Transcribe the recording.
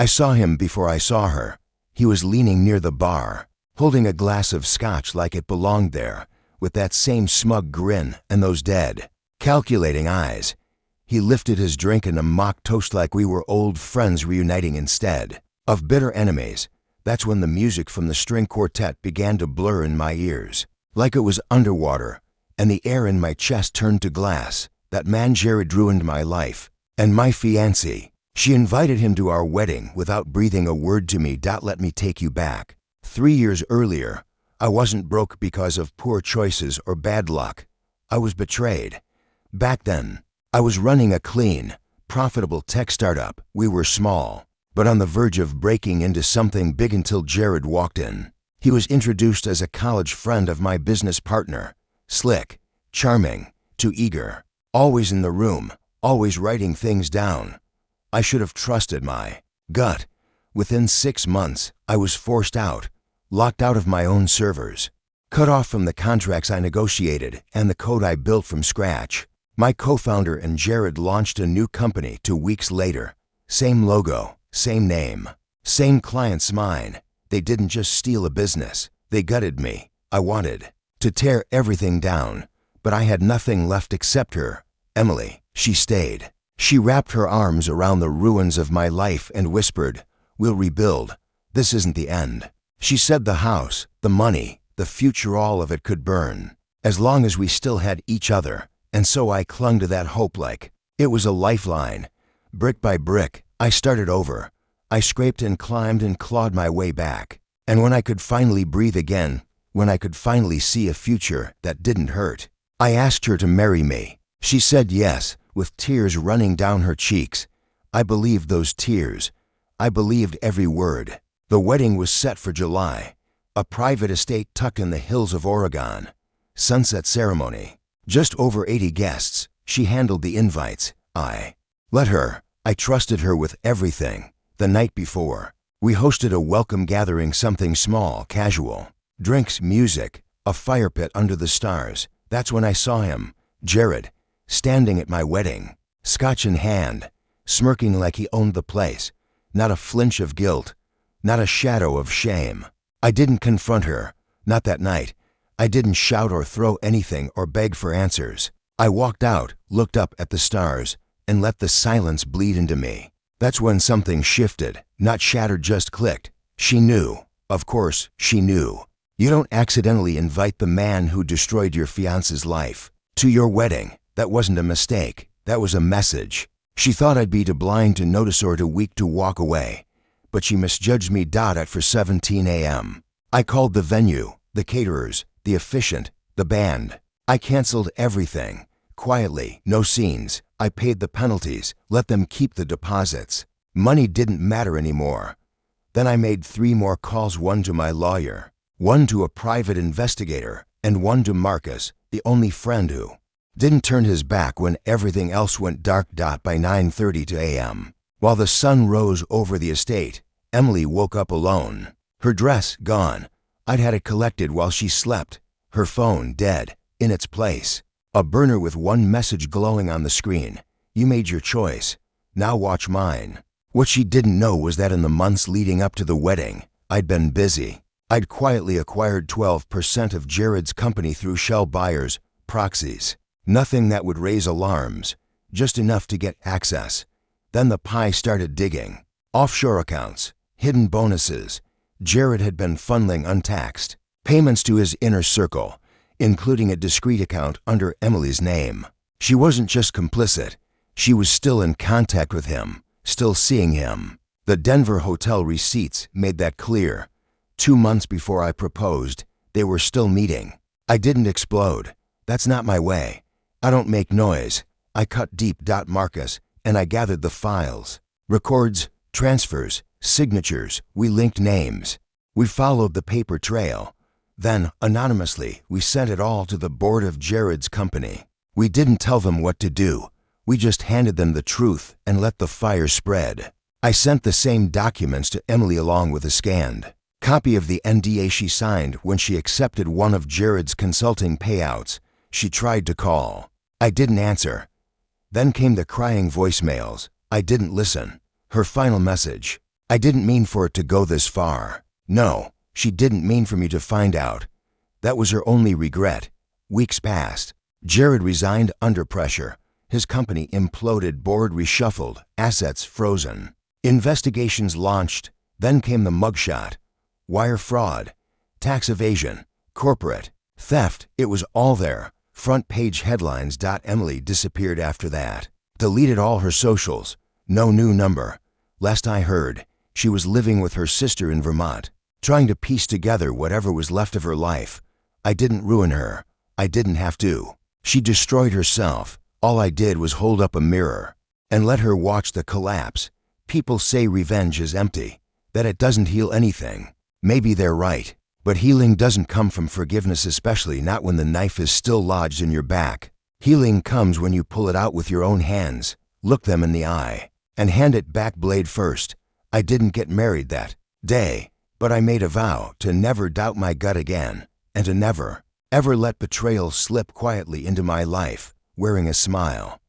I saw him before I saw her. He was leaning near the bar, holding a glass of scotch like it belonged there, with that same smug grin and those dead, calculating eyes. He lifted his drink in a mock toast like we were old friends reuniting instead of bitter enemies. That's when the music from the string quartet began to blur in my ears, like it was underwater, and the air in my chest turned to glass. That man Jared ruined my life, and my fiancée. She invited him to our wedding without breathing a word to me. Let me take you back. 3 years earlier, I wasn't broke because of poor choices or bad luck. I was betrayed. Back then, I was running a clean, profitable tech startup. We were small, but on the verge of breaking into something big until Jared walked in. He was introduced as a college friend of my business partner. Slick, charming, too eager, always in the room, always writing things down. I should have trusted my gut. Within 6 months, I was forced out, locked out of my own servers, cut off from the contracts I negotiated and the code I built from scratch. My co-founder and Jared launched a new company 2 weeks later. Same logo, same name, same clients mine. They didn't just steal a business, they gutted me. I wanted to tear everything down, but I had nothing left except her, Emily. She stayed. She wrapped her arms around the ruins of my life and whispered, "We'll rebuild. This isn't the end." She said the house, the money, the future, all of it could burn, as long as we still had each other. And so I clung to that hope like it was a lifeline. Brick by brick, I started over. I scraped and climbed and clawed my way back. And when I could finally breathe again, when I could finally see a future that didn't hurt, I asked her to marry me. She said yes, with tears running down her cheeks. I believed those tears. I believed every word. The wedding was set for July. A private estate tucked in the hills of Oregon. Sunset ceremony. Just over 80 guests. She handled the invites. I let her. I trusted her with everything. The night before, we hosted a welcome gathering, something small, casual. Drinks, music, a fire pit under the stars. That's when I saw him, Jared, standing at my wedding, scotch in hand, smirking like he owned the place. Not a flinch of guilt, not a shadow of shame. I didn't confront her, not that night. I didn't shout or throw anything or beg for answers. I walked out, looked up at the stars, and let the silence bleed into me. That's when something shifted, not shattered, just clicked. She knew. Of course, she knew. You don't accidentally invite the man who destroyed your fiance's life to your wedding. That wasn't a mistake. That was a message. She thought I'd be too blind to notice or too weak to walk away. But she misjudged me. At 4:17 a.m. I called the venue, the caterers, the officiant, the band. I canceled everything. Quietly, no scenes. I paid the penalties, let them keep the deposits. Money didn't matter anymore. Then I made 3 more calls, one to my lawyer, one to a private investigator, and one to Marcus, the only friend who didn't turn his back when everything else went dark. By 9:30 a.m., while the sun rose over the estate, Emily woke up alone. Her dress gone. I'd had it collected while she slept. Her phone dead, in its place. A burner with one message glowing on the screen. You made your choice. Now watch mine. What she didn't know was that in the months leading up to the wedding, I'd been busy. I'd quietly acquired 12% of Jared's company through shell buyers, proxies. Nothing that would raise alarms, just enough to get access. Then the pie started digging. Offshore accounts, hidden bonuses. Jared had been funneling untaxed payments to his inner circle, including a discreet account under Emily's name. She wasn't just complicit. She was still in contact with him, still seeing him. The Denver hotel receipts made that clear. 2 months before I proposed, they were still meeting. I didn't explode. That's not my way. I don't make noise. I cut deep. Marcus, and I gathered the files. Records, transfers, signatures. We linked names. We followed the paper trail. Then, anonymously, we sent it all to the board of Jared's company. We didn't tell them what to do. We just handed them the truth and let the fire spread. I sent the same documents to Emily along with a scanned copy of the NDA she signed when she accepted one of Jared's consulting payouts. She tried to call. I didn't answer. Then came the crying voicemails. I didn't listen. Her final message. I didn't mean for it to go this far. No, she didn't mean for me to find out. That was her only regret. Weeks passed. Jared resigned under pressure. His company imploded, board reshuffled, assets frozen. Investigations launched. Then came the mugshot. Wire fraud, tax evasion, corporate theft. It was all there. Front page headlines. Emily disappeared after that. Deleted all her socials. No new number. Last I heard, she was living with her sister in Vermont, trying to piece together whatever was left of her life. I didn't ruin her. I didn't have to. She destroyed herself. All I did was hold up a mirror and let her watch the collapse. People say revenge is empty, that it doesn't heal anything. Maybe they're right, but healing doesn't come from forgiveness, especially not when the knife is still lodged in your back. Healing comes when you pull it out with your own hands, look them in the eye, and hand it back blade first. I didn't get married that day, but I made a vow to never doubt my gut again, and to never, ever let betrayal slip quietly into my life, wearing a smile.